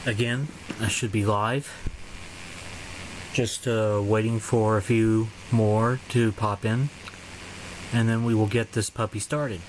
Again, I should be live. Just waiting for a few more to pop in, and then we will get this puppy started.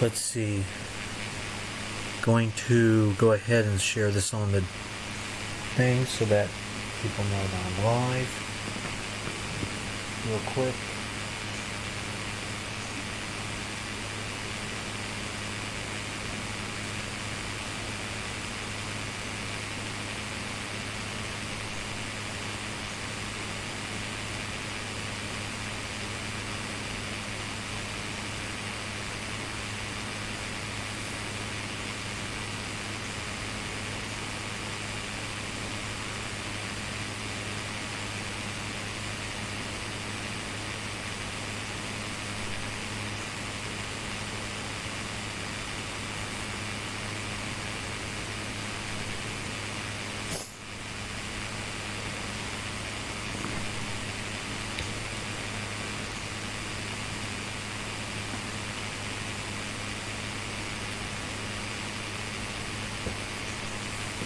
Let's see. Going to go ahead and share this on the thing so that people know that I'm live. Real quick.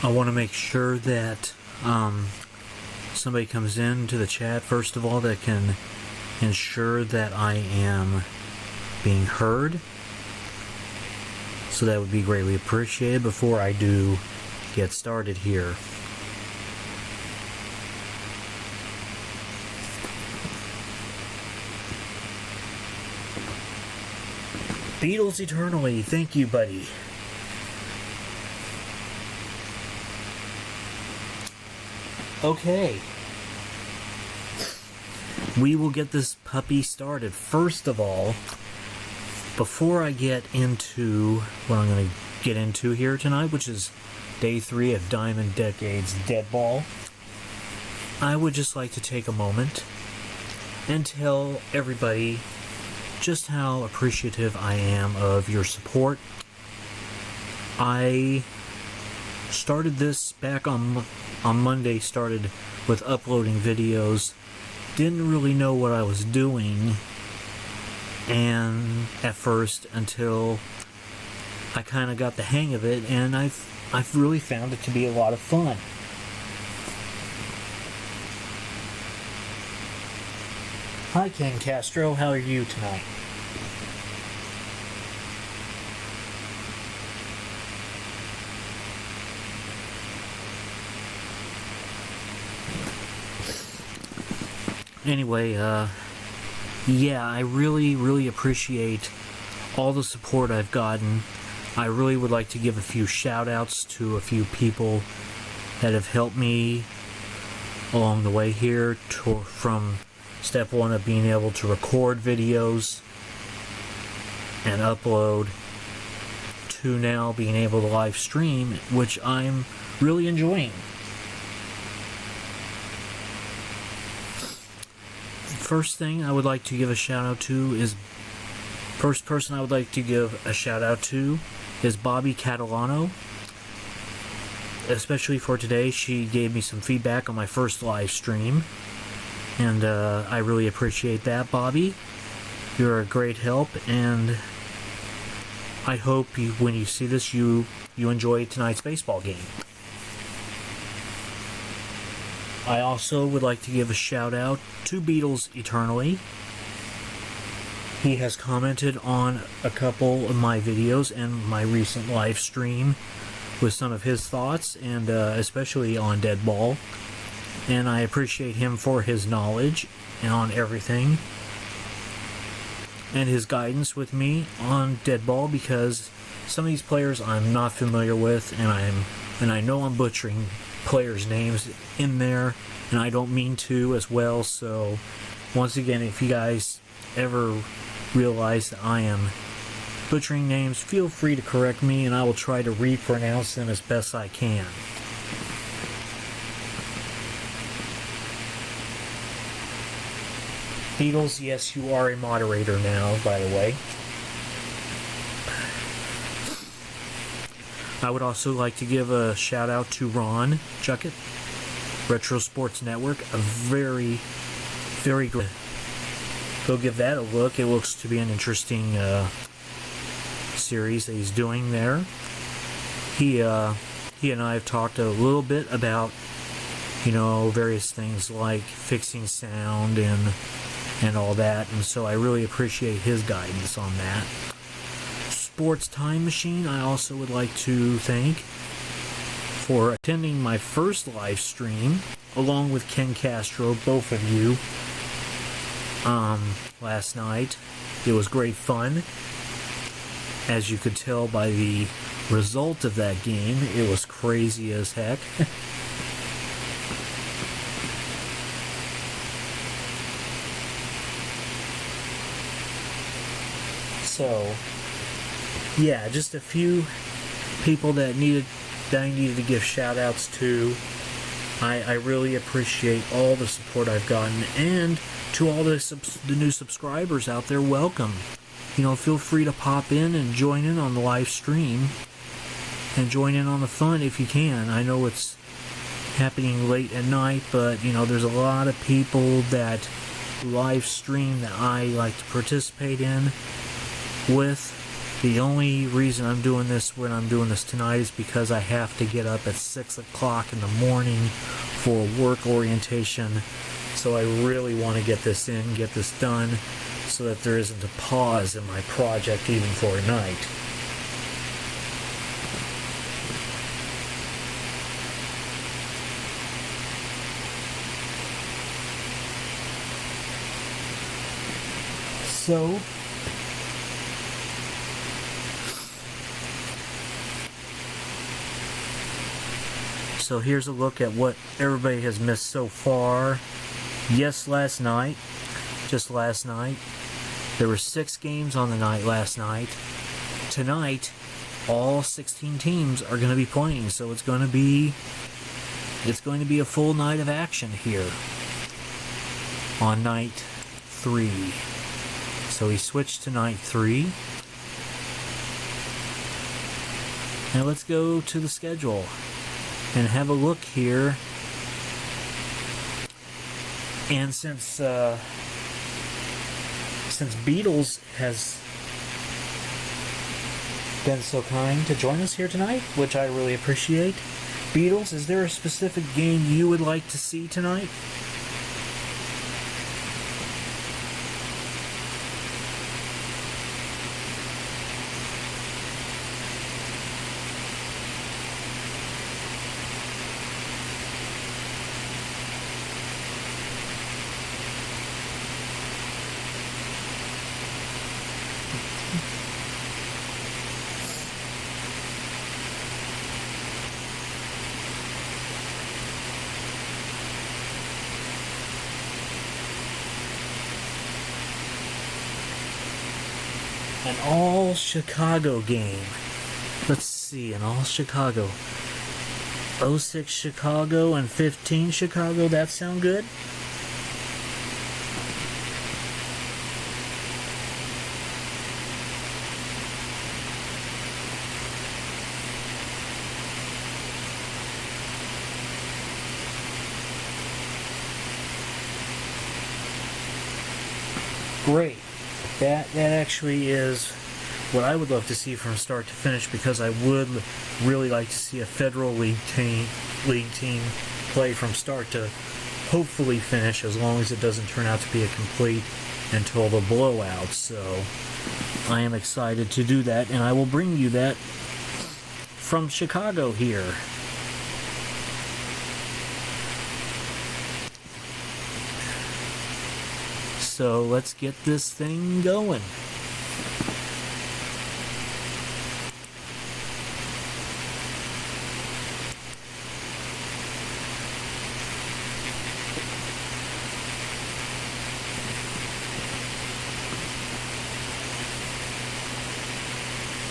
I want to make sure that somebody comes into the chat, first of all, that can ensure that I am being heard. So that would be greatly appreciated before I do get started here. Beatles Eternally, thank you, buddy. Okay, we will get this puppy started. First of all, before I get into what I'm going to get into here tonight, which is day 3 of Diamond Decades Deadball, I would just like to take a moment and tell everybody just how appreciative I am of your support. I started this back on Monday, started with uploading videos, didn't really know what I was doing, and at first, until I kind of got the hang of it, and I've really found it to be a lot of fun. Hi Ken Castro, how are you tonight? Anyway, yeah, I really appreciate all the support I've gotten. I really would like to give a few shout outs to a few people that have helped me along the way here, from step 1 of being able to record videos and upload to now being able to live stream, which I'm really enjoying. First thing I would like to give a shout out to is, first person I would like to give a shout out to is Bobby Catalano. Especially for today, she gave me some feedback on my first live stream, and I really appreciate that, Bobby. You're a great help, and I hope when you see this, you enjoy tonight's baseball game. I also would like to give a shout out to Beatles Eternally. He has commented on a couple of my videos and my recent live stream with some of his thoughts, and especially on Deadball. And I appreciate him for his knowledge and on everything. and his guidance with me on Deadball, because some of these players I'm not familiar with, and I know I'm butchering players' names in there, and I don't mean to as well. So once again, if you guys ever realize that I am butchering names, feel free to correct me, and I will try to repronounce them as best I can. Beatles, yes, you are a moderator now, by the way. I would also like to give a shout out to Ron Juckett, Retro Sports Network, a very, very good. Go give that a look. It looks to be an interesting series that he's doing there. He and I have talked a little bit about, various things like fixing sound and all that, and so I really appreciate his guidance on that. Sports Time Machine, I also would like to thank for attending my first live stream, along with Ken Castro, both of you, last night. It was great fun. As you could tell by the result of that game, it was crazy as heck. So, yeah, just a few people that I needed to give shout outs to. I really appreciate all the support I've gotten, and to all the new subscribers out there, welcome. Feel free to pop in and join in on the live stream and join in on the fun if you can. I know it's happening late at night, but there's a lot of people that live stream that I like to participate in with. The only reason I'm doing this when I'm doing this tonight is because I have to get up at 6 o'clock in the morning for work orientation. So I really want to get this done, so that there isn't a pause in my project even for a night. So here's a look at what everybody has missed so far. Yes, just last night, there were 6 games on the night last night. Tonight, all 16 teams are going to be playing, so it's going to be a full night of action here on night 3. So we switched to night 3. Now let's go to the schedule and have a look here. And since Beatles has been so kind to join us here tonight, which I really appreciate. Beatles, is there a specific game you would like to see tonight? An all-Chicago game. Let's see, an all-Chicago. 06 Chicago and 15 Chicago, that sound good? Great. That actually is what I would love to see from start to finish, because I would really like to see a Federal League team play from start to hopefully finish, as long as it doesn't turn out to be a complete and total blowout. So I am excited to do that, and I will bring you that from Chicago here. so let's get this thing going.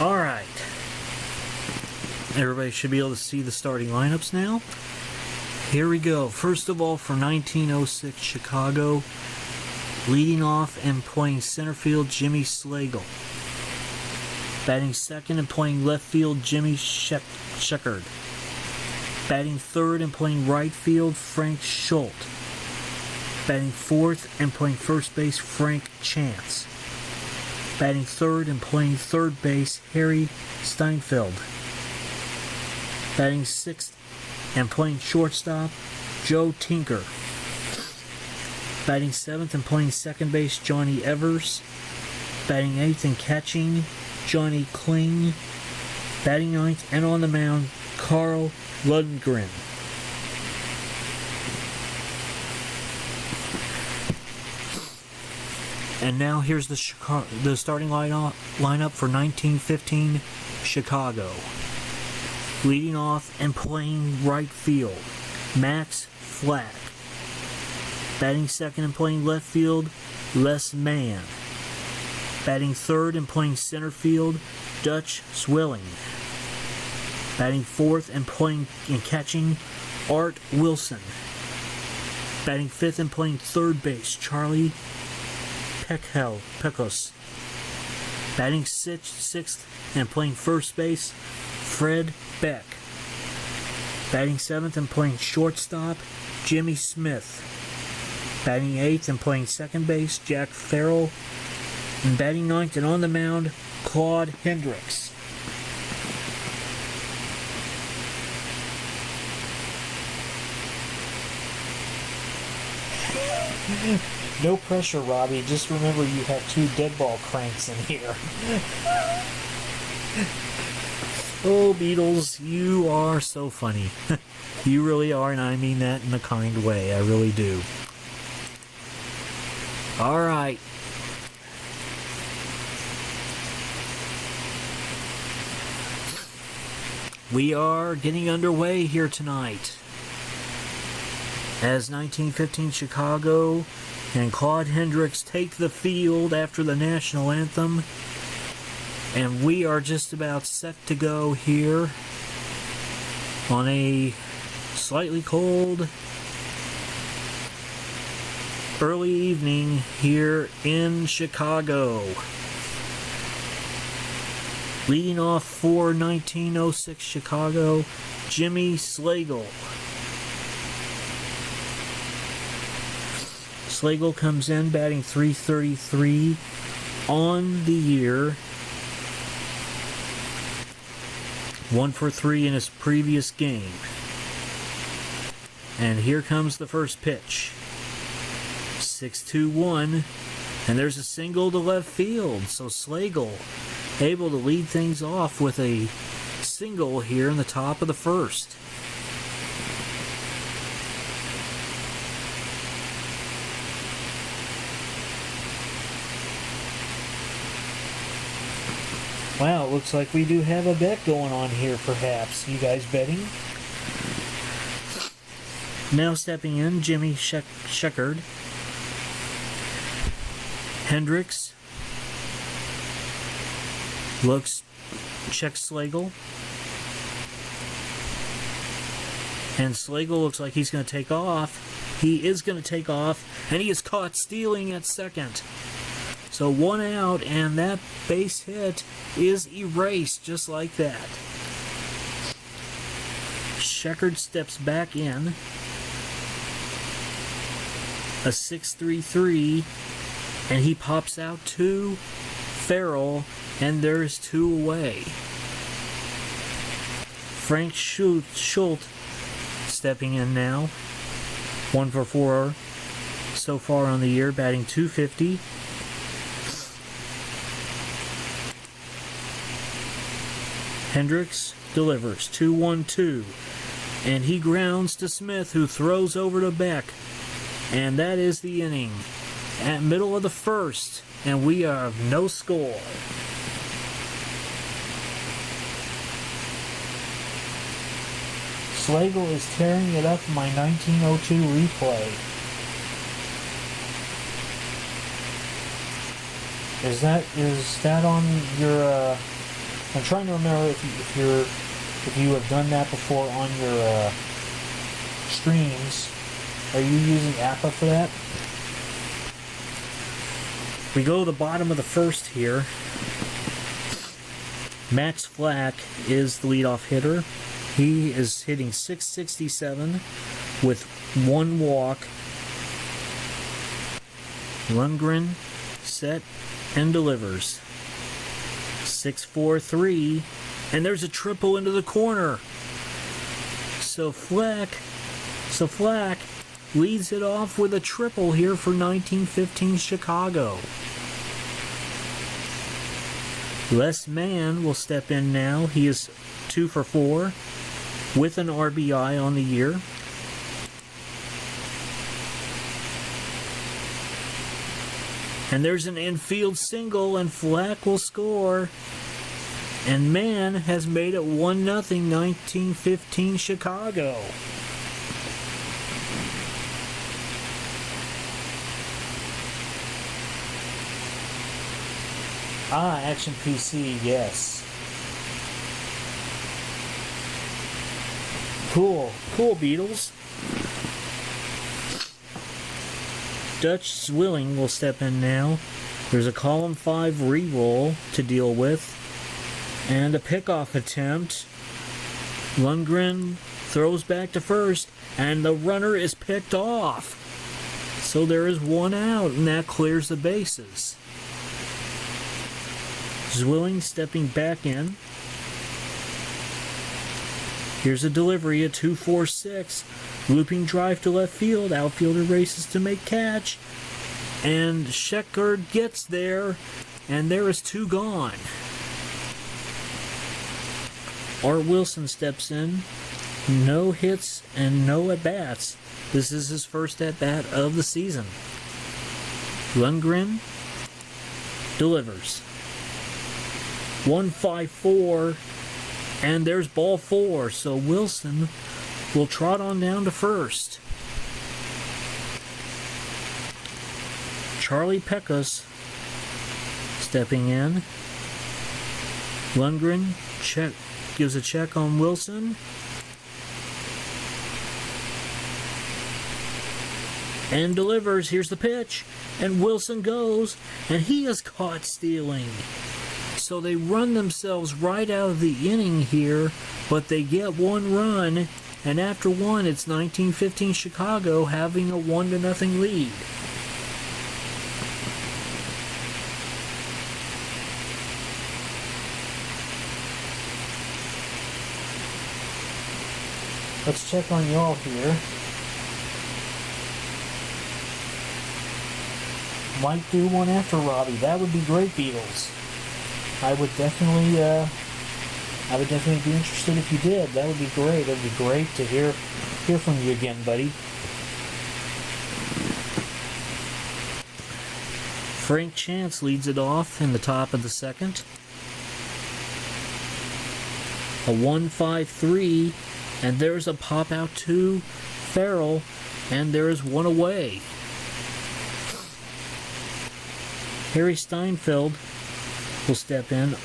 Alright. Everybody should be able to see the starting lineups now. Here we go. First of all, for 1906 Chicago, leading off and playing center field, Jimmy Slagle. Batting second and playing left field, Jimmy Sheckard. Batting third and playing right field, Frank Schultz. Batting fourth and playing first base, Frank Chance. Batting third and playing third base, Harry Steinfeld. Batting sixth and playing shortstop, Joe Tinker. Batting seventh and playing second base, Johnny Evers. Batting eighth and catching, Johnny Kling. Batting ninth and on the mound, Carl Lundgren. And now here's the starting lineup for 1915 Chicago. Leading off and playing right field, Max Flack. Batting second and playing left field, Les Mann. Batting third and playing center field, Dutch Swilling. Batting fourth and playing and catching, Art Wilson. Batting fifth and playing third base, Charlie Pecos. Batting sixth and playing first base, Fred Beck. Batting seventh and playing shortstop, Jimmy Smith. Batting eighth and playing second base, Jack Farrell. And batting ninth and on the mound, Claude Hendricks. No pressure, Robbie. Just remember you have 2 deadball cranks in here. Oh, Beatles, you are so funny. You really are, and I mean that in a kind way. I really do. Alright. We are getting underway here tonight. As 1915 Chicago and Claude Hendricks take the field after the national anthem. And we are just about set to go here on a slightly cold early evening here in Chicago. Leading off for 1906 Chicago, Jimmy Slagle. Slagle comes in batting .333 on the year. 1 for 3 in his previous game. And here comes the first pitch. 6-2-1, and there's a single to left field. So Slagle able to lead things off with a single here in the top of the first. Wow, it looks like we do have a bet going on here, perhaps. You guys betting? Now stepping in, Jimmy Sheckard. Hendricks checks Slagle. And Slagle looks like he's going to take off. He is going to take off, and he is caught stealing at second. So 1 out, and that base hit is erased just like that. Sheckard steps back in. A 6-3-3, and he pops out to Farrell, and there's 2 away. Frank Schultz stepping in now. 1 for 4 so far on the year, batting .250. Hendricks delivers 2-1-2, and he grounds to Smith, who throws over to Beck, and that is the inning. at middle of the first, and we have no score. Slagle is tearing it up in my 1902 replay. Is that on your? I'm trying to remember if you have done that before on your streams. Are you using APA for that? We go to the bottom of the first here. Max Flack is the leadoff hitter. He is hitting .667 with 1 walk. Lundgren set and delivers. 6-4-3, and there's a triple into the corner. So Flack leads it off with a triple here for 1915 Chicago. Les Mann will step in now. He is 2 for 4 with an RBI on the year. And there's an infield single, and Flack will score. And Mann has made it 1-0, 1915 Chicago. Action PC, yes. Cool, Beatles. Dutch Zwilling will step in now. There's a column 5 re-roll to deal with. And a pickoff attempt. Lundgren throws back to first, and the runner is picked off. So there is 1 out, and that clears the bases. Zwilling stepping back in. Here's a delivery, a 2-4-6. Looping drive to left field. Outfielder races to make catch. And Scheckard gets there, and there is 2 gone. Art Wilson steps in. No hits and no at-bats. This is his first at-bat of the season. Lundgren delivers. 1-5-4, and there's ball 4, so Wilson will trot on down to first. Charlie Peckus stepping in. Lundgren gives a check on Wilson. And delivers. Here's the pitch. And Wilson goes, and he is caught stealing. So they run themselves right out of the inning here, but they get 1 run, and after 1, it's 1915 Chicago having a 1-0 lead. Let's check on y'all here. Might do one after Robbie. That would be great, Beatles. I would definitely be interested if you did. That would be great. It would be great to hear from you again, buddy. Frank Chance leads it off in the top of the second. A 1-5-3, and there's a pop out to Farrell, and there is 1 away. Harry Steinfeld will step in.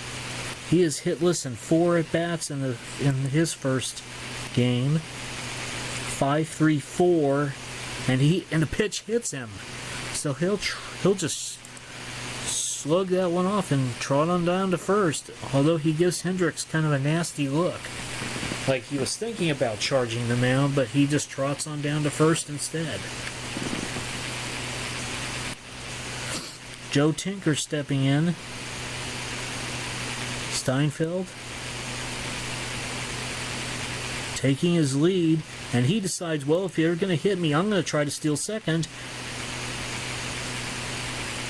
He is hitless in 4 at-bats in his first game. 5-3-4, and the pitch hits him. So he'll just slug that one off and trot on down to first, although he gives Hendricks kind of a nasty look. Like he was thinking about charging the mound, but he just trots on down to first instead. Joe Tinker stepping in. Steinfeld taking his lead, and he decides, well, if you're going to hit me, I'm going to try to steal second.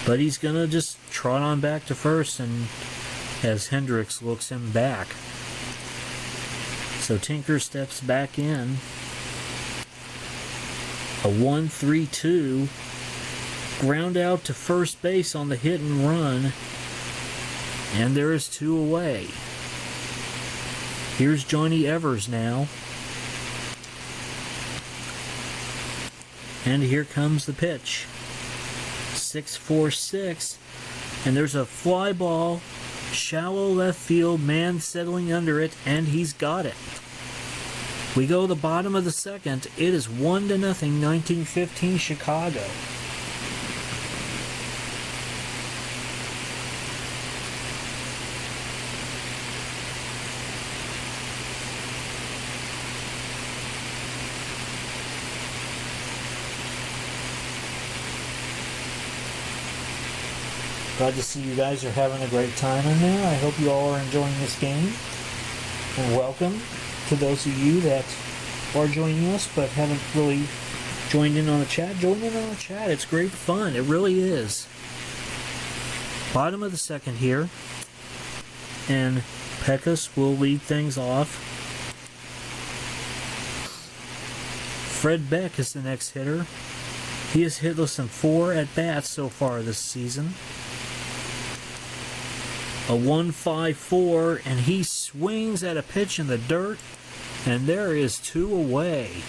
But he's going to just trot on back to first, and as Hendricks looks him back. So Tinker steps back in. A 1-3-2. Ground out to first base on the hit and run. And there is 2 away. Here's Johnny Evers now. And here comes the pitch. 6-4-6. And there's a fly ball. Shallow left field. Man settling under it. And he's got it. We go the bottom of the second. It is 1-0, 1915 Chicago. Glad to see you guys are having a great time in there. I hope you all are enjoying this game. And welcome to those of you that are joining us but haven't really joined in on the chat. Join in on the chat. It's great fun. It really is. Bottom of the second here. And Peckus will lead things off. Fred Beck is the next hitter. He is hitless in 4 at-bats so far this season. A 1-5-4, and he swings at a pitch in the dirt, and there is 2 away.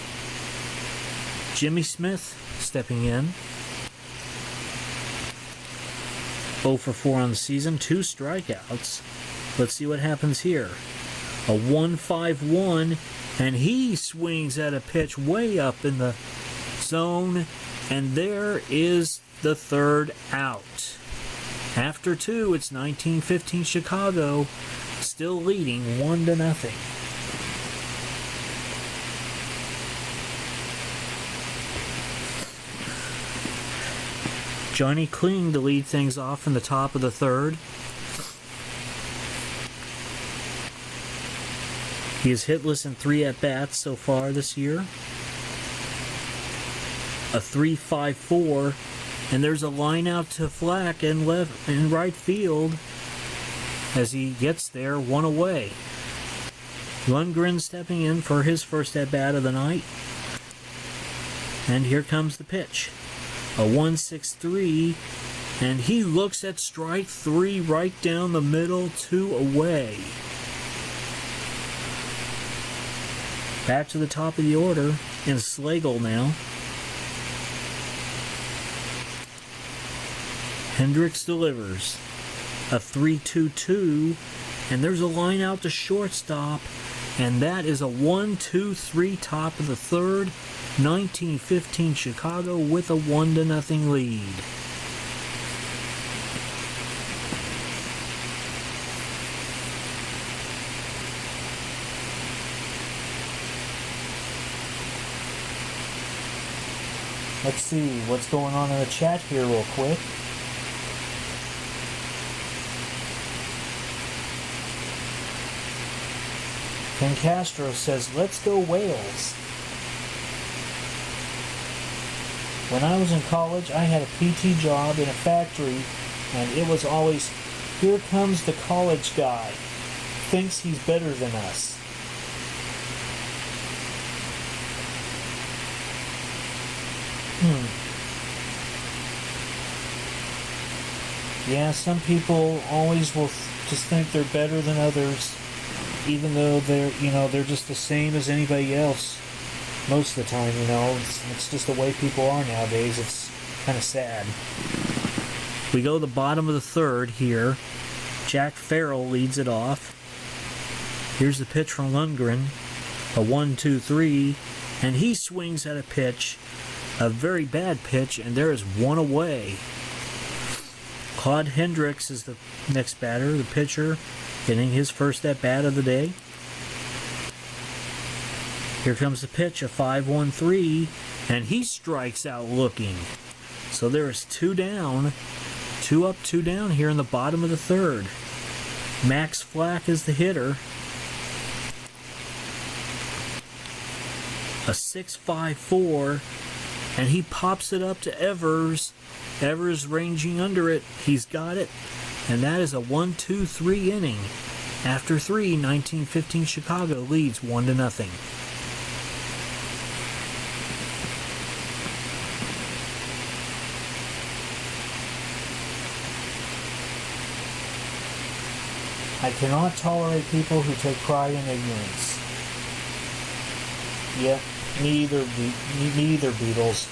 Jimmy Smith stepping in. 0 for 4 on the season, 2 strikeouts. Let's see what happens here. A 1-5-1, and he swings at a pitch way up in the zone, and there is the 3rd out. After 2, it's 1915 Chicago, still leading 1-0. Johnny Kling to lead things off in the top of the 3rd. He is hitless in 3 at-bats so far this year. A 3-5-4. And there's a line out to Flack in right field as he gets there, 1 away. Lundgren stepping in for his first at-bat of the night. And here comes the pitch. A 1-6-3. And he looks at strike 3 right down the middle, 2 away. Back to the top of the order in Slagle now. Hendricks delivers a 3-2-2, and there's a line out to shortstop, and that is a 1-2-3 top of the 3rd. 1915 Chicago with a 1-0 lead. Let's see what's going on in the chat here real quick. Ken Castro says, "Let's go Wales." When I was in college, I had a PT job in a factory, and it was always, "Here comes the college guy. Thinks he's better than us." Yeah, some people always will just think they're better than others, even though they're just the same as anybody else most of the time. It's just the way people are nowadays. It's kind of sad. We go to the bottom of the 3rd here. Jack Farrell leads it off. Here's the pitch from Lundgren, a 1-2-3, and he swings at a pitch, a very bad pitch, and there is 1 away. Claude Hendricks is the next batter, the pitcher, getting his first at-bat of the day. Here comes the pitch, a 5-1-3, and he strikes out looking. So there is 2 down, 2 up, 2 down here in the bottom of the 3rd. Max Flack is the hitter. A 6-5-4, and he pops it up to Evers. Evers ranging under it. He's got it. And that is a 1-2-3 inning. After 3, 1915 Chicago leads 1-0. I cannot tolerate people who take pride in ignorance. Yeah, me either, Beatles.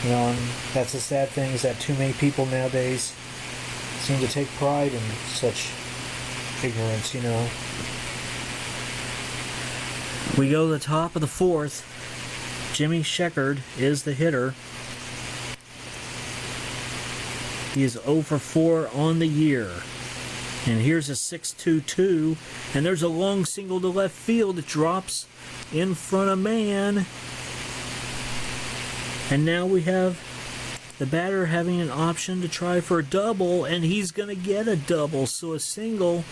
You know, and that's the sad thing, is that too many people nowadays seem to take pride in such ignorance, you know. We go to the top of the fourth. Jimmy Sheckard is the hitter. He is 0 for 4 on the year. And here's a 6-2-2. And there's a long single to left field. It drops in front of man. And now we have the batter having an option to try for a double. And he's going to get a double. So a single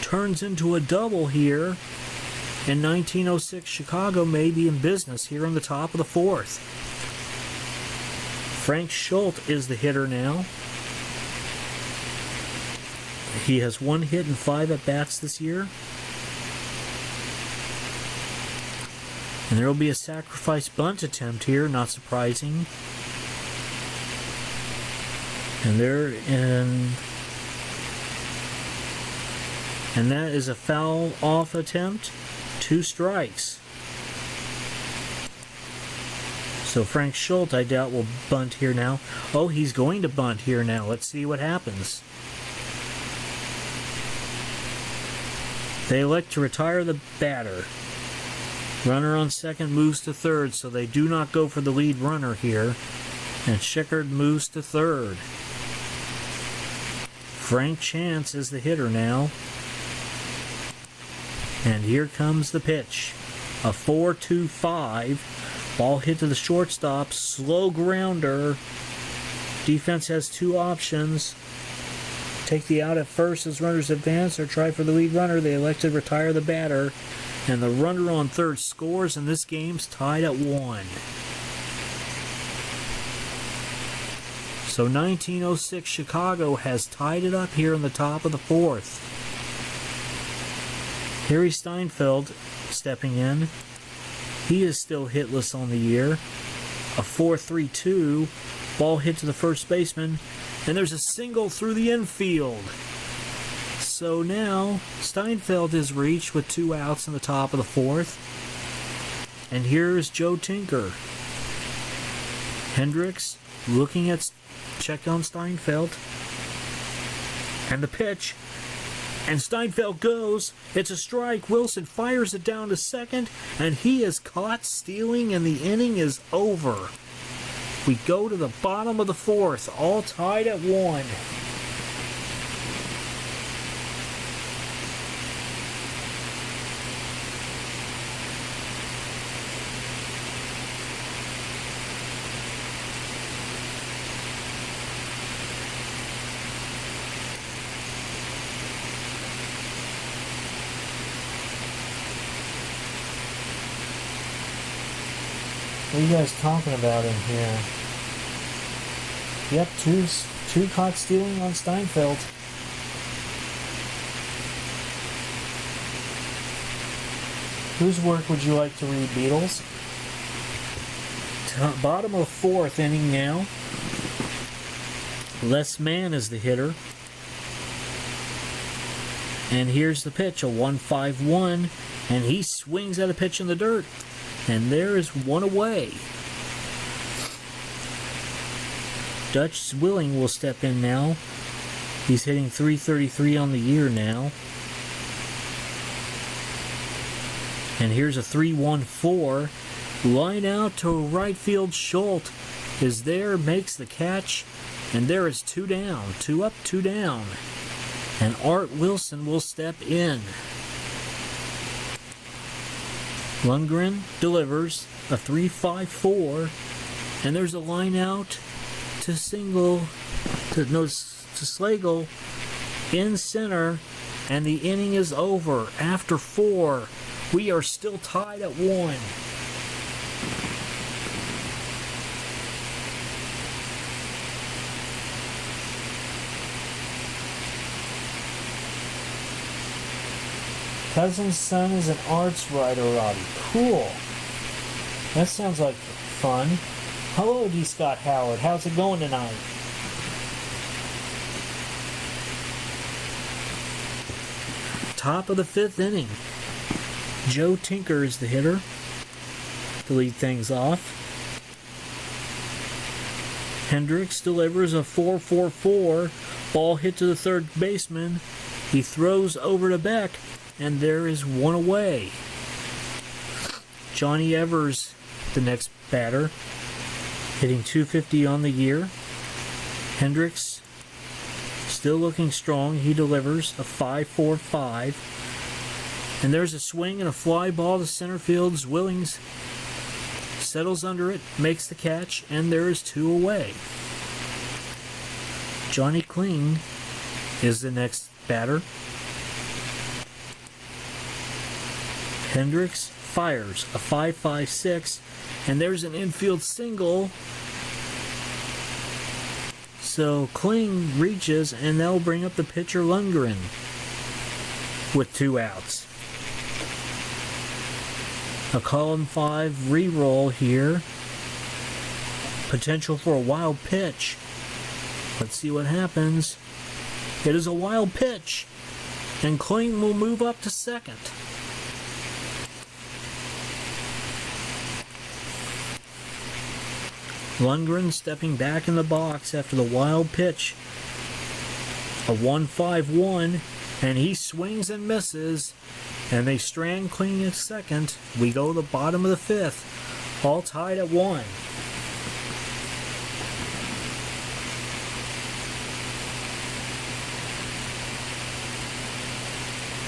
turns into a double here. In 1906, Chicago may be in business here on the top of the fourth. Frank Schultz is the hitter now. He has 1 hit and 5 at-bats this year. And there will be a sacrifice bunt attempt here, not surprising. And that is a foul off attempt. 2 strikes. So Frank Schultz, I doubt, will bunt here now. Oh, he's going to bunt here now. Let's see what happens. They elect to retire the batter. Runner on second moves to third, so they do not go for the lead runner here. And Sheckard moves to third. Frank Chance is the hitter now. And here comes the pitch. A 4-2-5. Ball hit to the shortstop. Slow grounder. Defense has 2 options. Take the out at first as runners advance, or try for the lead runner. They elect to retire the batter. And the runner on third scores, and this game's tied at 1. So 1906 Chicago has tied it up here in the top of the fourth. Harry Steinfeld stepping in. He is still hitless on the year. A 4-3-2. Ball hit to the first baseman. And there's a single through the infield. So now Steinfeld is reached with 2 outs in the top of the fourth. And here's Joe Tinker. Hendricks looking at check on Steinfeld. And the pitch. And Steinfeld goes. It's a strike. Wilson fires it down to second. And he is caught stealing, and the inning is over. We go to the bottom of the fourth, all tied at 1. What are you guys talking about in here? Yep, two caught stealing on Steinfeld. Whose work would you like to read, Beatles? Bottom of the fourth inning now. Les Mann is the hitter. And here's the pitch, a 1-5-1, and he swings at a pitch in the dirt. And there is 1 away. Dutch Zwilling will step in now. He's hitting .333 on the year now. And here's a 3-1-4. Line out to right field. Schultz is there, makes the catch. And there is 2 down. 2 up, 2 down. And Art Wilson will step in. Lundgren delivers a 3-5-4, and there's a line out to Slagle in center, and the inning is over. After 4, we are still tied at 1. Cousin's son is an arts writer, Robbie. Cool. That sounds like fun. Hello, D. Scott Howard. How's it going tonight? top of the 5th inning. Joe Tinker is the hitter to lead things off. Hendricks delivers a 4-4-4. Ball hit to the third baseman. He throws over to Beck, and there is one away. Johnny Evers, the next batter, hitting .250 on the year. Hendricks still looking strong. He delivers a 5-4-5. And there's a swing and a fly ball to center field. Willings settles under it, makes the catch, and there is 2 away. Johnny Kling is the next batter. Hendricks fires a 5-5-6, and there's an infield single. So Kling reaches, and they'll bring up the pitcher Lundgren with 2 outs. A column 5 re-roll here. Potential for a wild pitch. Let's see what happens. It is a wild pitch, and Kling will move up to second. Lundgren stepping back in the box after the wild pitch. A 1-5-1, and he swings and misses, and they strand Kling at second. We go to the bottom of the 5th, all tied at 1.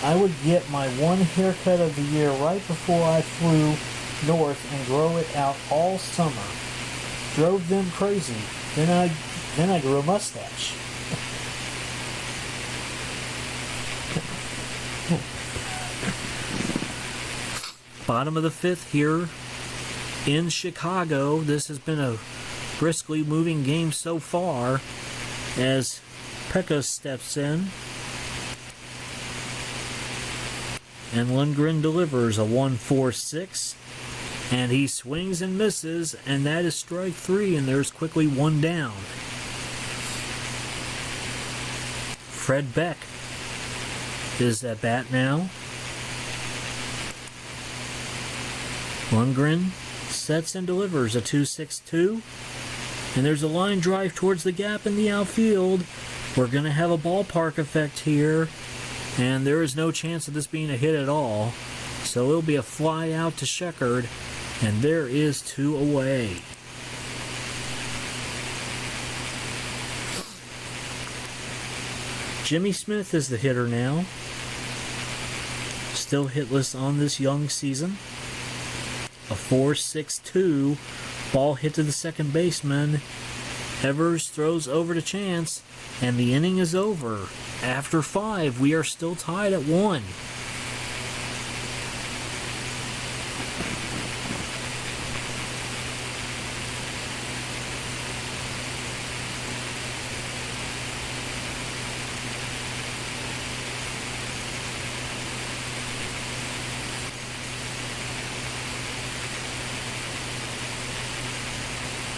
I would get my one haircut of the year right before I flew north and grow it out all summer. Drove them crazy. Then I grew a mustache. Bottom of the 5th here in Chicago. This has been a briskly moving game so far as Pekka steps in. And Lundgren delivers a 1-4-6. And he swings and misses, and that is strike 3, and there's quickly 1 down. Fred Beck is at bat now. Lundgren sets and delivers a 2-6-2. And there's a line drive towards the gap in the outfield. We're going to have a ballpark effect here, and there is no chance of this being a hit at all. So it'll be a fly out to Sheckard, and there is 2 away. Jimmy Smith is the hitter now. Still hitless on this young season. A 4-6-2. Ball hit to the second baseman. Evers throws over to Chance, and the inning is over. After 5, we are still tied at 1.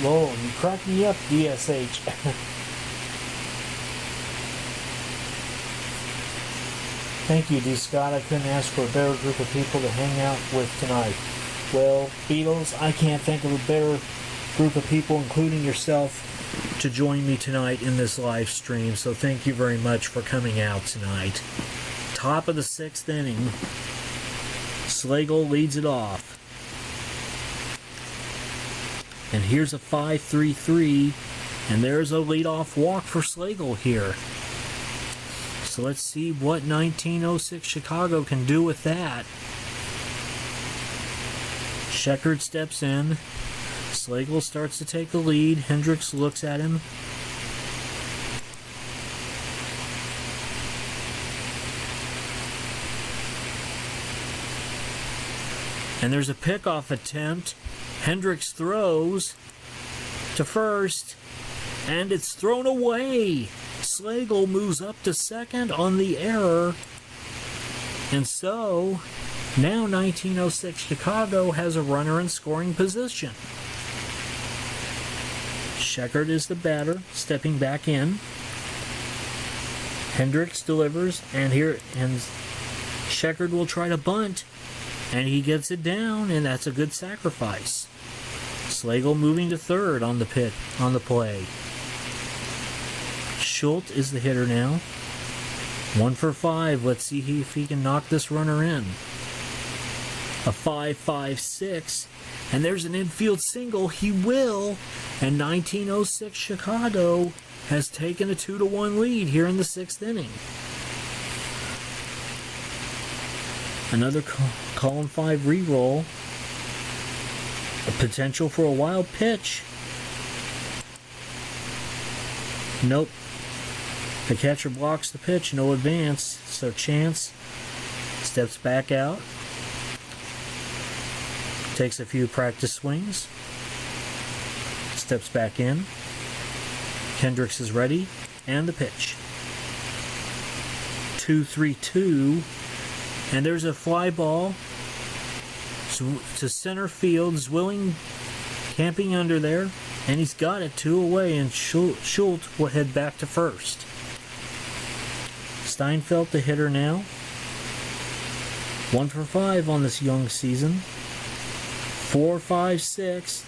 Lord, you crack me up, DSH. Thank you, D. Scott. I couldn't ask for a better group of people to hang out with tonight. Well, Beatles, I can't think of a better group of people, including yourself, to join me tonight in this live stream. So thank you very much for coming out tonight. Top of the 6th inning. Slagle leads it off. And here's a 5-3-3, and there's a leadoff walk for Slagle here. So let's see what 1906 Chicago can do with that. Sheckard steps in. Slagle starts to take the lead. Hendricks looks at him. And there's a pickoff attempt. Hendricks throws to first, and it's thrown away. Slagle moves up to second on the error. And so, now 1906 Chicago has a runner in scoring position. Sheckard is the batter, stepping back in. Hendricks delivers, and Sheckard will try to bunt, and he gets it down, and that's a good sacrifice. Slagle moving to third on the play. Schultz is the hitter now. 1 for 5. Let's see if he can knock this runner in. A 5-5-6. And there's an infield single. He will. And 1906 Chicago has taken a 2-1 lead here in the 6th inning. Another column 5 re-roll. A potential for a wild pitch. Nope. The catcher blocks the pitch, no advance, so Chance steps back out, takes a few practice swings, steps back in. Hendricks is ready, and the pitch. 2-3-2, and there's a fly ball to center field. Zwilling camping under there, and he's got it 2 away, and Schultz will head back to first. Steinfeld, the hitter now. 1 for 5 on this young season. 4-5-6.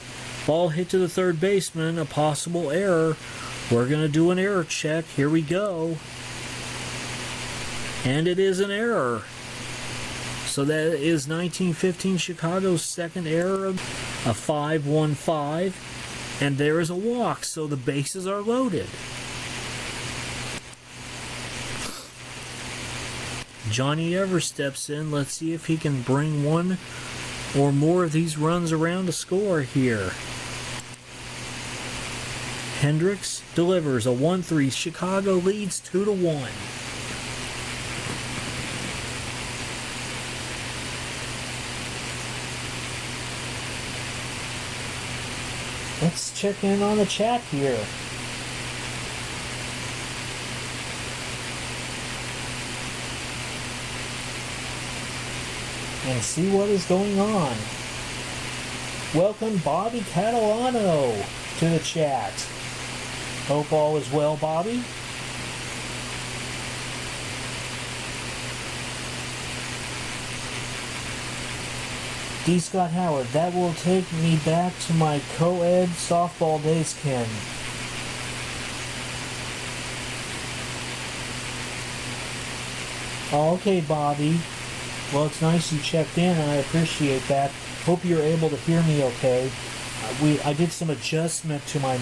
Ball hit to the third baseman. A possible error. We're going to do an error check. Here we go. And it is an error. So that is 1915 Chicago's second error. A 5-1-5. And there is a walk. So the bases are loaded. Johnny Evers steps in. Let's see if he can bring one or more of these runs around to score here. Hendricks delivers a 1-3. Chicago leads 2-1. Let's check in on the chat here. And see what is going on. Welcome Bobby Catalano to the chat. Hope all is well, Bobby. D. Scott Howard, that will take me back to my co-ed softball days, Ken. Okay, Bobby. Well, it's nice you checked in, and I appreciate that. Hope you're able to hear me okay. I did some adjustment to my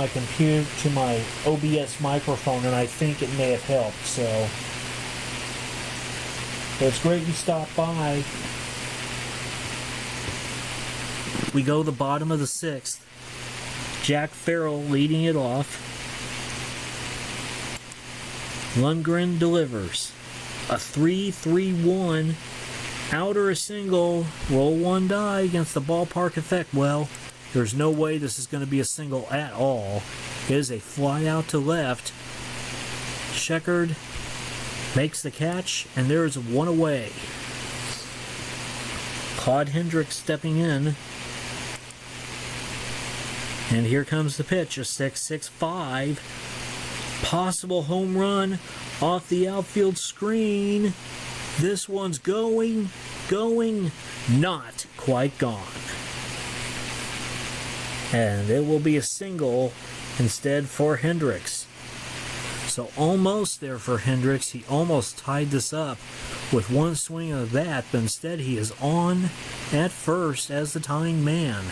computer, to my OBS microphone, and I think it may have helped. So it's great you stopped by. We go the bottom of the 6th. Jack Farrell leading it off. Lundgren delivers. A 3-3-1. Outer a single. Roll one die against the ballpark effect. Well, there's no way this is going to be a single at all. It is a fly out to left. Sheckard makes the catch, and there's one away. Claude Hendricks stepping in. And here comes the pitch, a 6-6-5. Possible home run off the outfield screen. This one's going, not quite gone. And it will be a single instead for Hendricks. So almost there for Hendricks. He almost tied this up with one swing of the bat, but instead he is on at first as the tying man.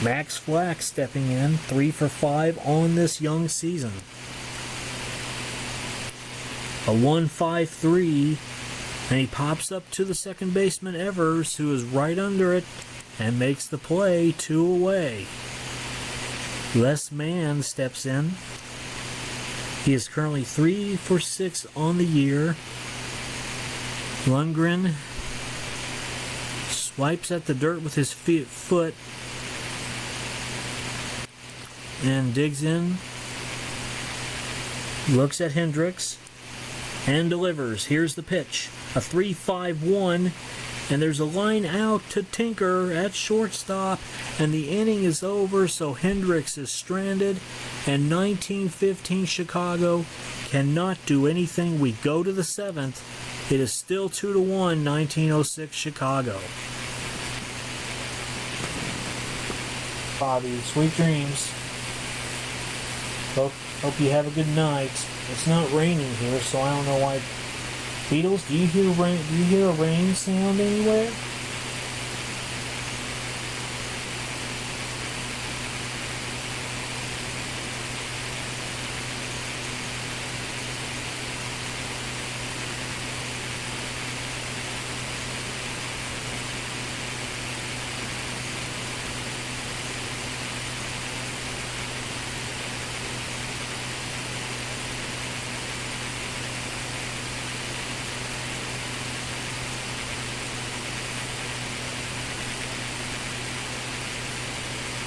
Max Flack stepping in, 3 for 5 on this young season. A 1-5-3, and he pops up to the second baseman Evers, who is right under it, and makes the play 2 away. Les Mann steps in. He is currently 3 for 6 on the year. Lundgren swipes at the dirt with his foot and digs in, looks at Hendricks, and delivers. Here's the pitch. A 3-5-1, and there's a line out to Tinker at shortstop, and the inning is over, so Hendricks is stranded, and 1915 Chicago cannot do anything. We go to the 7th. It is still 2-1, 1906 Chicago. Bobby, sweet dreams. Hope you have a good night. It's not raining here, so I don't know why. Beatles, do you hear rain? Do you hear a rain sound anywhere?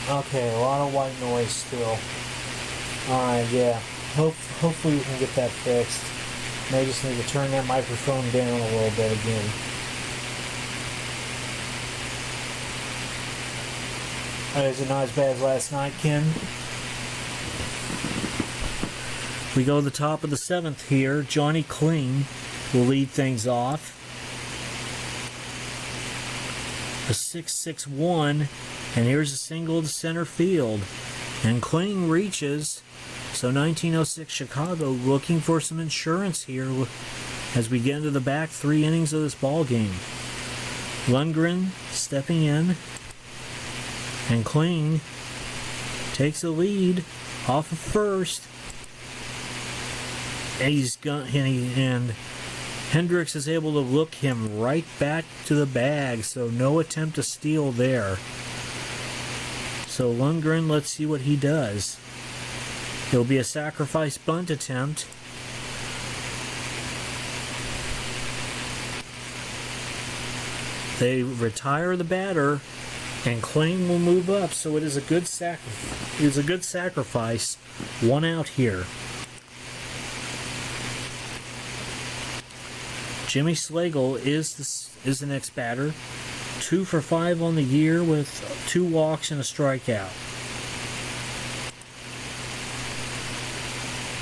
Okay, a lot of white noise still. Alright, yeah. Hopefully we can get that fixed. May just need to turn that microphone down a little bit again. Is it not as bad as last night, Ken? We go to the top of the 7th here. Johnny Kling will lead things off. A 6-6-1, and here's a single to center field. And Kling reaches, so 1906 Chicago looking for some insurance here as we get into the back 3 innings of this ball game. Lundgren stepping in, and Kling takes the lead off of first. And Hendricks is able to look him right back to the bag, so no attempt to steal there. So Lundgren, let's see what he does. It'll be a sacrifice bunt attempt. They retire the batter, and Kling will move up, so it is a good sacrifice. 1 out here. Jimmy Slagle is the next batter. 2 for 5 on the year with 2 walks and a strikeout.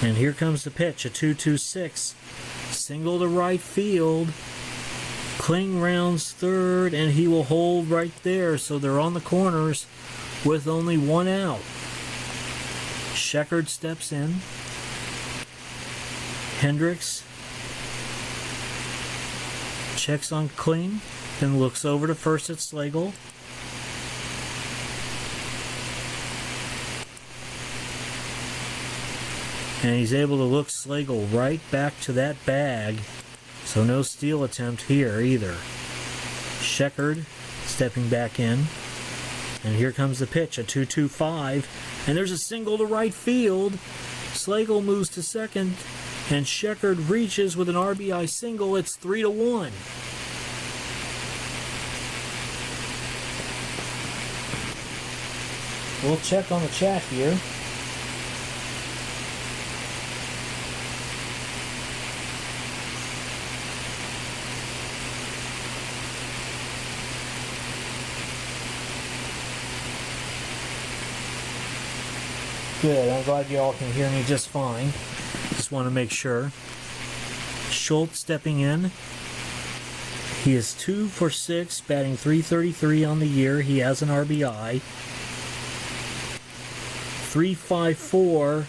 And here comes the pitch, a 2-2-6. Single to right field. Kling rounds third, and he will hold right there. So they're on the corners with only 1 out. Sheckard steps in. Hendricks checks on Kling, then looks over to first at Slagle. And he's able to look Slagle right back to that bag, so no steal attempt here either. Sheckard stepping back in, and here comes the pitch, a 2-2-5, and there's a single to right field. Slagle moves to second, and Sheckard reaches with an RBI single. It's 3-1. We'll check on the chat here. Good, I'm glad you all can hear me just fine. Just want to make sure. Schultz stepping in. He is 2 for 6, batting .333 on the year. He has an RBI. 3-5-4,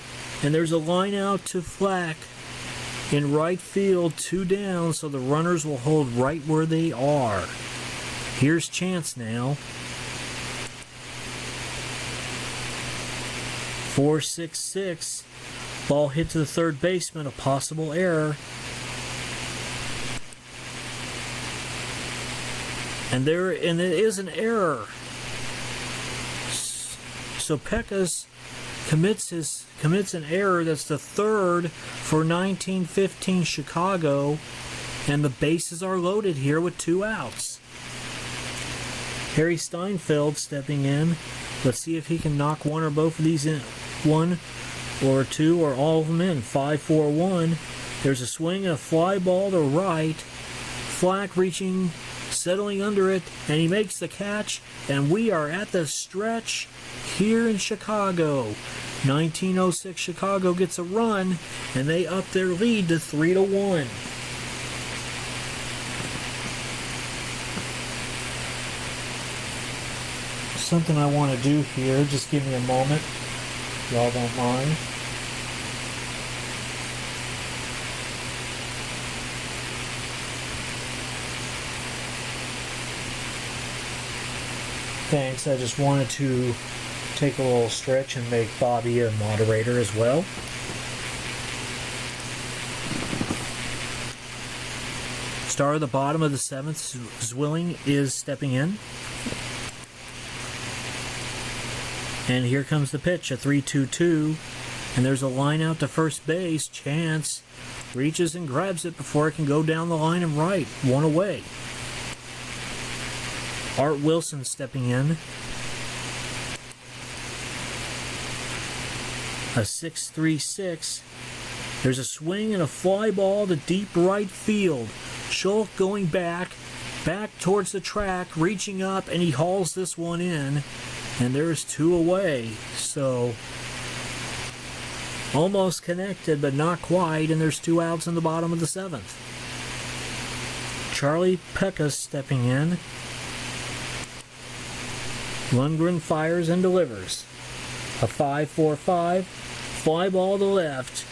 and there's a line out to Flack in right field, 2 down, so the runners will hold right where they are. Here's Chance now. 4-6-6. Ball hit to the third baseman, a possible error. And it is an error. So Pekkas commits an error. That's the third for 1915 Chicago, and the bases are loaded here with 2 outs. Harry Steinfeld stepping in. Let's see if he can knock one or both of these in. 1 or 2 or all of them in. 5-4-1. There's a swing and a fly ball to right. Flack reaching settling under it, and he makes the catch, and we are at the stretch here in Chicago. 1906 Chicago gets a run, and they up their lead to 3-1. Something I want to do here, just give me a moment, if y'all don't mind. Thanks, I just wanted to take a little stretch and make Bobby a moderator as well. Star of the bottom of the 7th, Zwilling, is stepping in. And here comes the pitch, a 3-2-2. And there's a line out to first base. Chance reaches and grabs it before it can go down the line and right. One away. Art Wilson stepping in. A 6-3-6. There's a swing and a fly ball to deep right field. Schulk going back towards the track, reaching up, and he hauls this one in. And there's 2 away. So, almost connected, but not quite. And there's 2 outs in the bottom of the 7th. Charlie Peckus stepping in. Lundgren fires and delivers. A 5-4-5. Fly ball to left.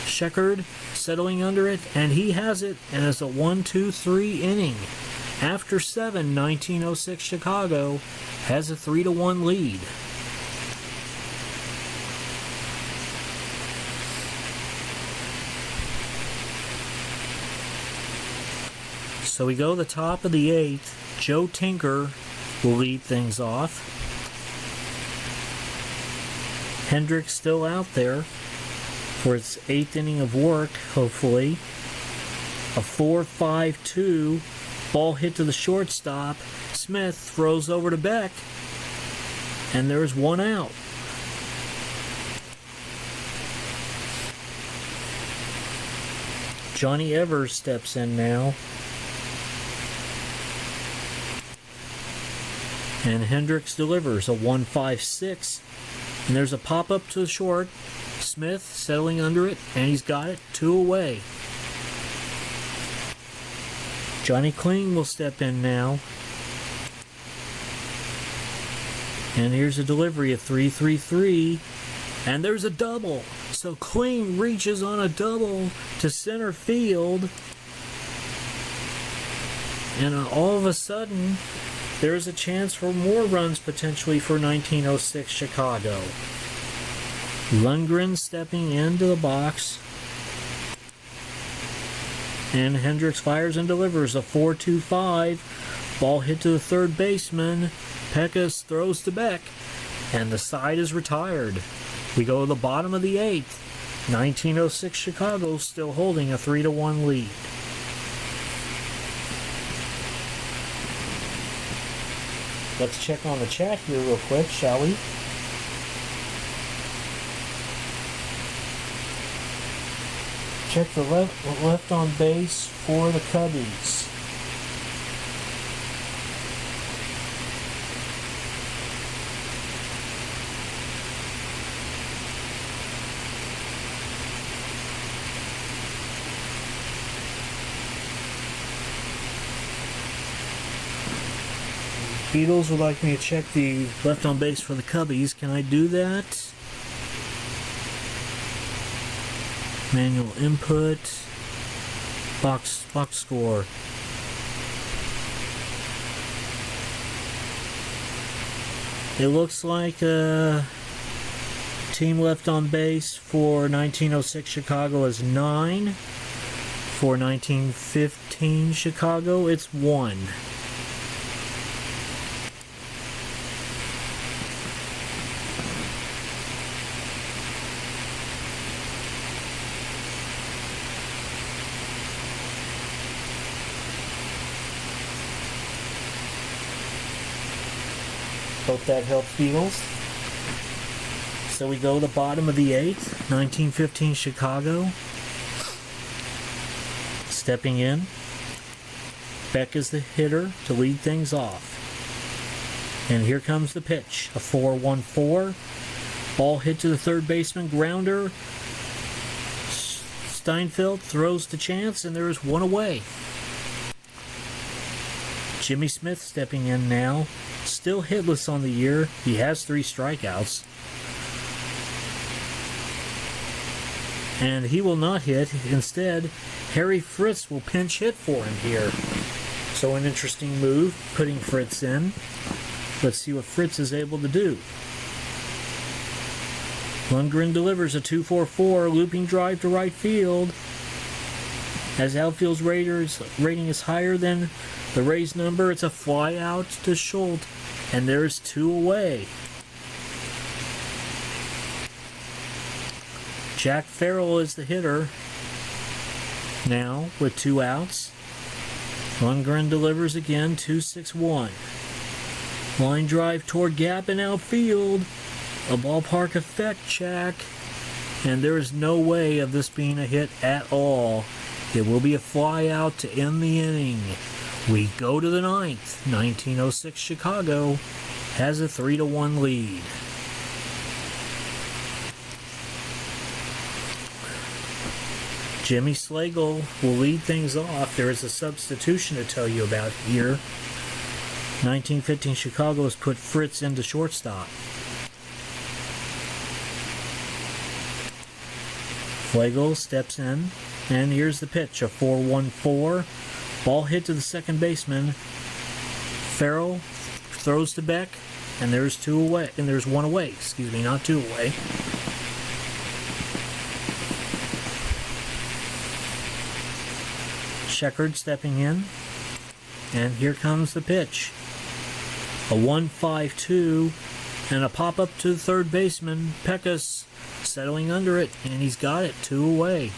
Sheckard settling under it, and he has it, and it's a 1-2-3 inning. After 7, 1906 Chicago has a 3-1 lead. So we go to the top of the 8th. Joe Tinker will lead things off. Hendricks still out there for its 8th inning of work, hopefully. A 4-5-2. Ball hit to the shortstop. Smith throws over to Beck. And there's 1 out. Johnny Evers steps in now. And Hendricks delivers a 1-5-6. And there's a pop-up to the short. Smith settling under it, and he's got it. 2 away. Johnny Kling will step in now. And here's a delivery of 3-3-3. And there's a double. So Kling reaches on a double to center field. And all of a sudden, there is a chance for more runs potentially for 1906 Chicago. Lundgren stepping into the box. And Hendricks fires and delivers a 4-2-5. Ball hit to the third baseman. Peckus throws to Beck. And the side is retired. We go to the bottom of the 8th. 1906 Chicago still holding a 3-1 lead. Let's check on the chat here real quick, shall we? Check the left on base for the Cubbies. Beatles would like me to check the left on base for the Cubbies. Can I do that? Manual input. Box score. It looks like team left on base for 1906 Chicago is 9. For 1915 Chicago, it's 1. Hope that helps, Beatles. So we go to the bottom of the 8th, 1915 Chicago. Stepping in. Beck is the hitter to lead things off. And here comes the pitch. A 4-1-4. Ball hit to the third baseman. Grounder. Steinfeld throws to Chance, and there is one away. Jimmy Smith stepping in now. Still hitless on the year. He has 3 strikeouts. And he will not hit. Instead, Harry Fritz will pinch hit for him here. So an interesting move, putting Fritz in. Let's see what Fritz is able to do. Lundgren delivers a 2-4-4 looping drive to right field. As outfield's rating is higher than the Rays number, it's a fly out to Schultz, and there's 2 away. Jack Farrell is the hitter now with 2 outs. Lundgren delivers again, 2-6-1. Line drive toward gap in outfield. A ballpark effect check. And there is no way of this being a hit at all. It will be a fly out to end the inning. We go to the 9th. 1906 Chicago has a 3-1 lead. Jimmy Slagle will lead things off. There is a substitution to tell you about here. 1915 Chicago has put Fritz into shortstop. Slagle steps in, and here's the pitch, a 4-1-4. Ball hit to the second baseman. Farrell throws to Beck, and there's 2 away, and there's 1 away. Excuse me, not 2 away. Sheckard stepping in, and here comes the pitch. A 1-5-2, and a pop-up to the third baseman. Peckus settling under it, and he's got it, 2 away.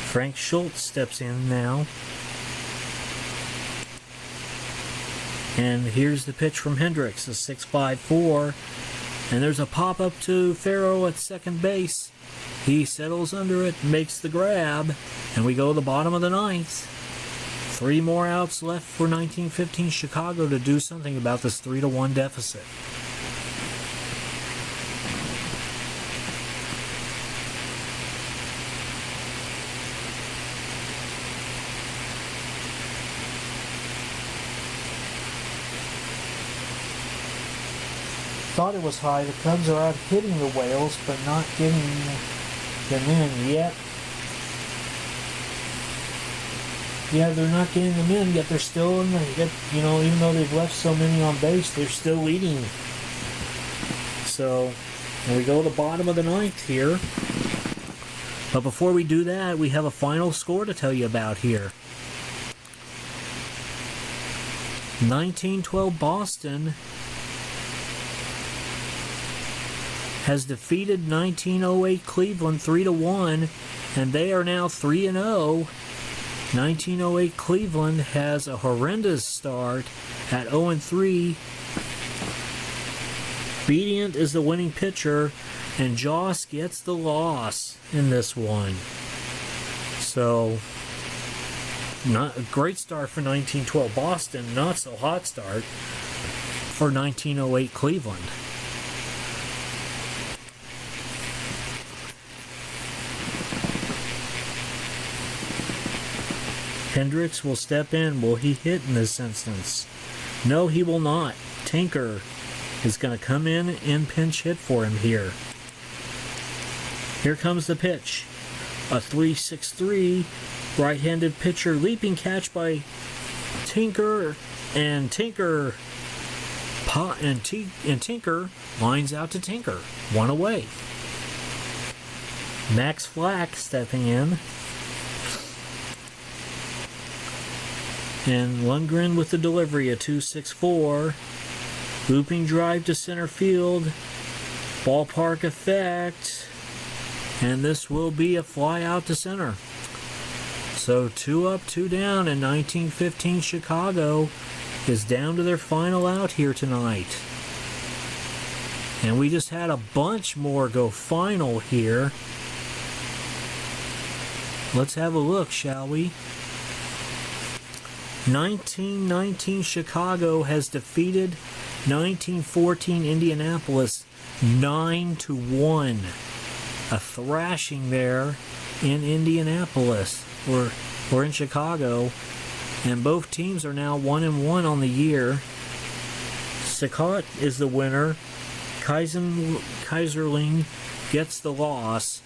Frank Schultz steps in now. And here's the pitch from Hendricks, a 6-5-4. And there's a pop-up to Farrow at second base. He settles under it, makes the grab, and we go to the bottom of the 9th. 3 more outs left for 1915 Chicago to do something about this 3-1 deficit. Thought it was high. The Cubs are out hitting the Whales, but not getting them in yet. Yeah, they're not getting them in, yet they're still in the, even though they've left so many on base, they're still leading. So, we go to the bottom of the 9th here. But before we do that, we have a final score to tell you about here. 1912 Boston has defeated 1908 Cleveland 3-1, and they are now 3-0. 1908 Cleveland has a horrendous start at 0-3. Bedient is the winning pitcher, and Joss gets the loss in this one. So, not a great start for 1912 Boston, not so hot start for 1908 Cleveland. Hendricks will step in. Will he hit in this instance? No, he will not. Tinker is going to come in and pinch hit for him here. Here comes the pitch. A 3-6-3 right-handed pitcher, leaping catch by Tinker, and Tinker lines out to Tinker. 1 away. Max Flack stepping in. And Lundgren with the delivery, a 2-6-4. Looping drive to center field. Ballpark effect. And this will be a fly out to center. So 2 up, 2 down, and 1915 Chicago is down to their final out here tonight. And we just had a bunch more go final here. Let's have a look, shall we? 1919 Chicago has defeated 1914 Indianapolis 9-1. A thrashing there in Indianapolis or in Chicago, and both teams are now 1-1 on the year. Saccott is the winner. Kaiserling gets the loss,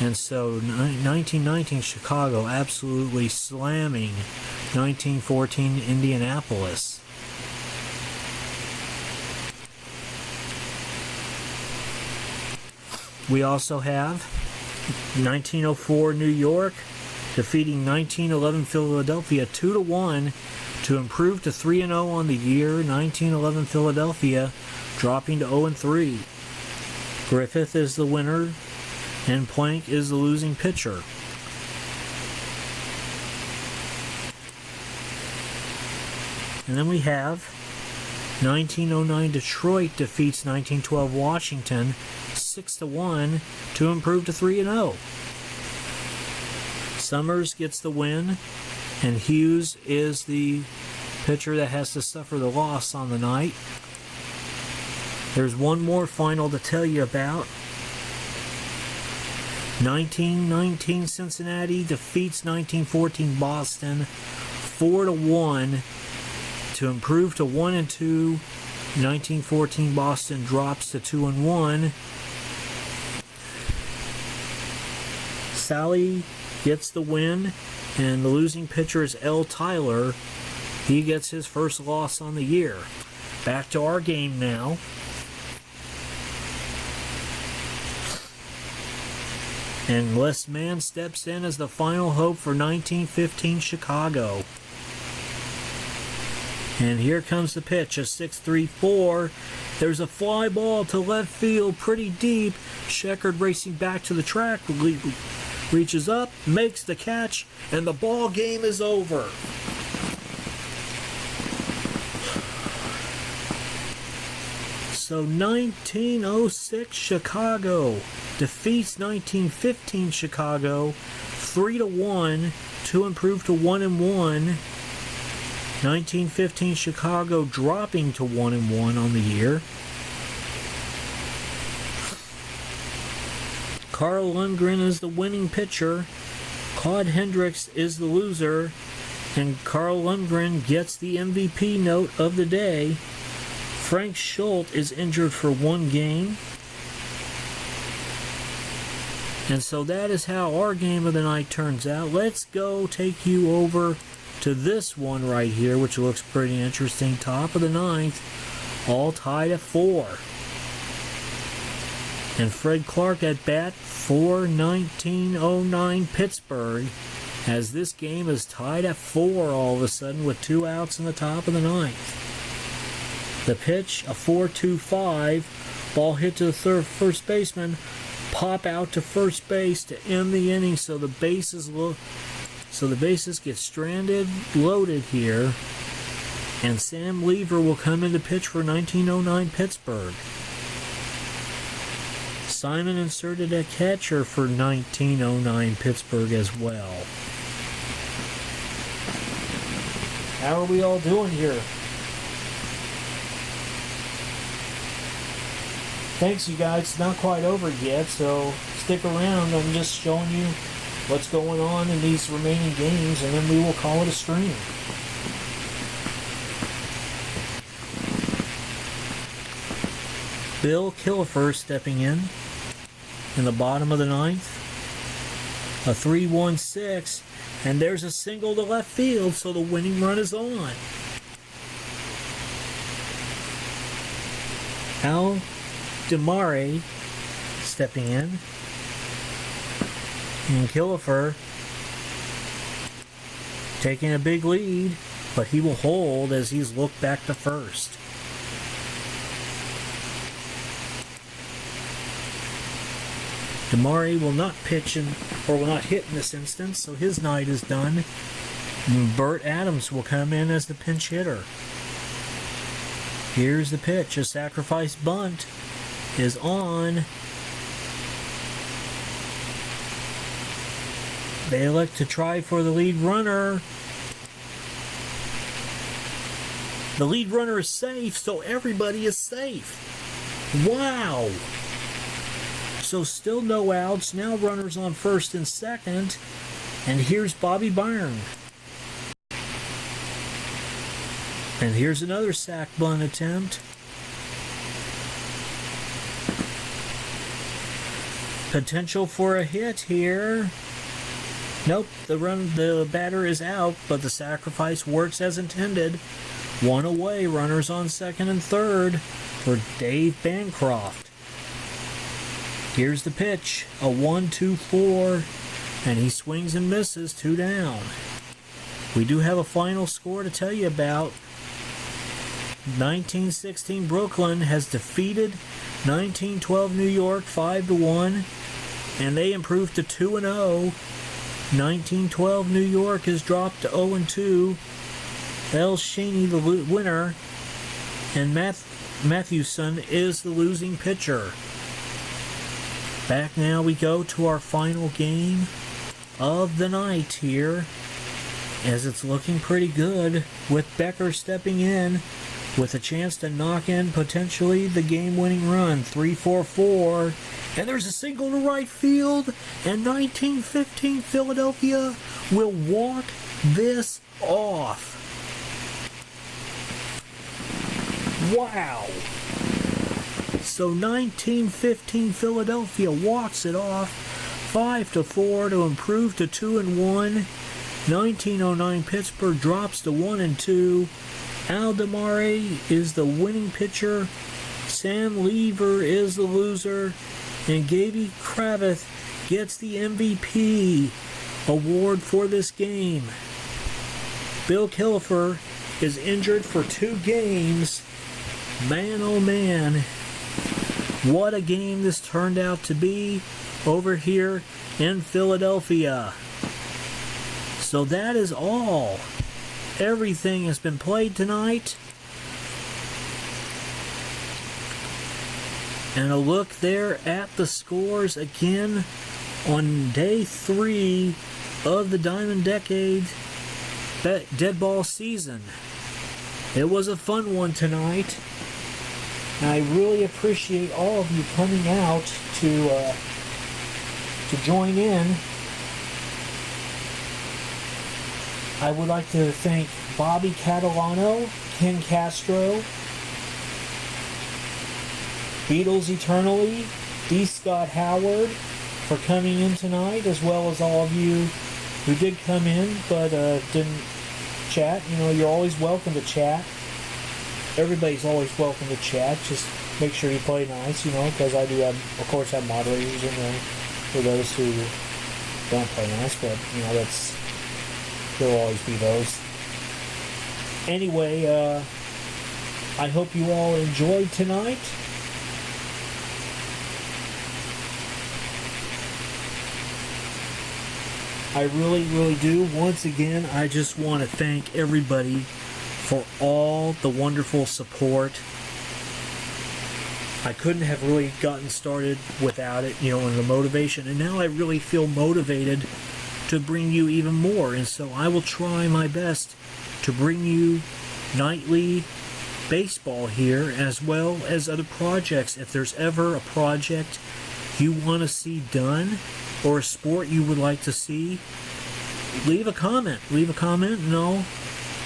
and so 1919 Chicago absolutely slamming 1914 Indianapolis. We also have 1904 New York defeating 1911 Philadelphia 2-1 to improve to 3-0 on the year. 1911 Philadelphia dropping to 0-3. Griffith is the winner and Plank is the losing pitcher. And then we have 1909 Detroit defeats 1912 Washington 6-1 to improve to 3-0. Summers gets the win, and Hughes is the pitcher that has to suffer the loss on the night. There's one more final to tell you about. 1919 Cincinnati defeats 1914 Boston 4-1 to improve to 1-2. 1914 Boston drops to 2-1. Sally gets the win, and the losing pitcher is L. Tyler. He gets his first loss on the year. Back to our game now. And Les Mann steps in as the final hope for 1915 Chicago. And here comes the pitch, a 6-3-4. There's a fly ball to left field, pretty deep. Sheckard racing back to the track, reaches up, makes the catch, and the ball game is over. So 1906 Chicago defeats 1915 Chicago 3-1 to improve to 1-1. 1915 Chicago dropping to 1-1 on the year. Carl Lundgren is the winning pitcher. Claude Hendricks is the loser. And Carl Lundgren gets the MVP note of the day. Frank Schultz is injured for one game. And so that is how our game of the night turns out. Let's go take you over to this one right here, which looks pretty interesting. Top of the ninth, all tied at 4. And Fred Clark at bat for 1909 Pittsburgh, as this game is tied at 4 all of a sudden with 2 outs in the top of the ninth. The pitch, a 4-2-5, ball hit to the first baseman, pop out to first base to end the inning, so the bases get stranded, loaded here, and Sam Lever will come in to pitch for 1909 Pittsburgh. Simon inserted a catcher for 1909 Pittsburgh as well. How are we all doing here? Thanks, you guys. It's not quite over yet, so stick around. I'm just showing you what's going on in these remaining games, and then we will call it a stream. Bill Killifer stepping in the bottom of the ninth. A 3-1-6, and there's a single to left field, so the winning run is on. Al DeMare stepping in. And Killifer taking a big lead, but he will hold as he's looked back to first. DeMare will not pitch or will not hit in this instance, so his night is done. And Bert Adams will come in as the pinch hitter. Here's the pitch. A sacrifice bunt is on. They elect to try for the lead runner. The lead runner is safe, so everybody is safe. Wow! So still no outs. Now runners on first and second. And here's Bobby Byrne. And here's another sac bunt attempt. Potential for a hit here. Nope, the batter is out, but the sacrifice works as intended. One away, runners on second and third for Dave Bancroft. Here's the pitch, a 1-2-4, and he swings and misses, 2 down. We do have a final score to tell you about. 1916 Brooklyn has defeated 1912 New York 5-1, and they improved to 2-0. 1912 New York has dropped to 0-2. El Shaney the winner, and Mathewson is the losing pitcher. Back now we go to our final game of the night here, as it's looking pretty good with Becker stepping in with a chance to knock in potentially the game-winning run. 3-4-4, and there's a single to right field, and 1915 Philadelphia will walk this off. Wow! So 1915 Philadelphia walks it off 5-4 to improve to 2-1. 1909 Pittsburgh drops to 1-2. Al Damare is the winning pitcher. Sam Lever is the loser. And Gaby Kravitz gets the MVP award for this game. Bill Killefer is injured for 2 games. Man, oh man, what a game this turned out to be over here in Philadelphia. So that is all. Everything has been played tonight. And a look there at the scores again on day 3 of the Diamond Decades Deadball season. It was a fun one tonight. I really appreciate all of you coming out to join in. I would like to thank Bobby Catalano, Ken Castro, Beatles Eternally, D. Scott Howard for coming in tonight, as well as all of you who did come in but didn't chat. You know, you're always welcome to chat. Everybody's always welcome to chat. Just make sure you play nice, you know, because I do have, of course, have moderators in there for those who don't play nice, but, you know, there'll always be those. Anyway, I hope you all enjoyed tonight. I really, really do. Once again, I just want to thank everybody for all the wonderful support. I couldn't have really gotten started without it, you know, and the motivation. And now I really feel motivated to bring you even more. And so I will try my best to bring you nightly baseball here, as well as other projects. If there's ever a project you want to see done, or a sport you would like to see, leave a comment. Leave a comment and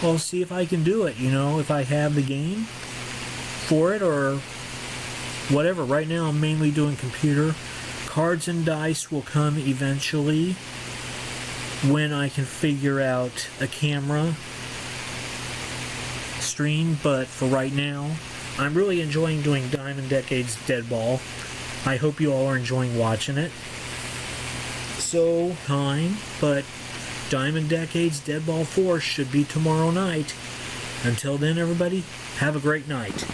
I'll see if I can do it, you know, if I have the game for it or whatever. Right now I'm mainly doing computer. Cards and dice will come eventually when I can figure out a camera stream, but for right now I'm really enjoying doing Diamond Decades Deadball. I hope you all are enjoying watching it. So, but Diamond Decades Deadball 4 should be tomorrow night. Until then, everybody, have a great night.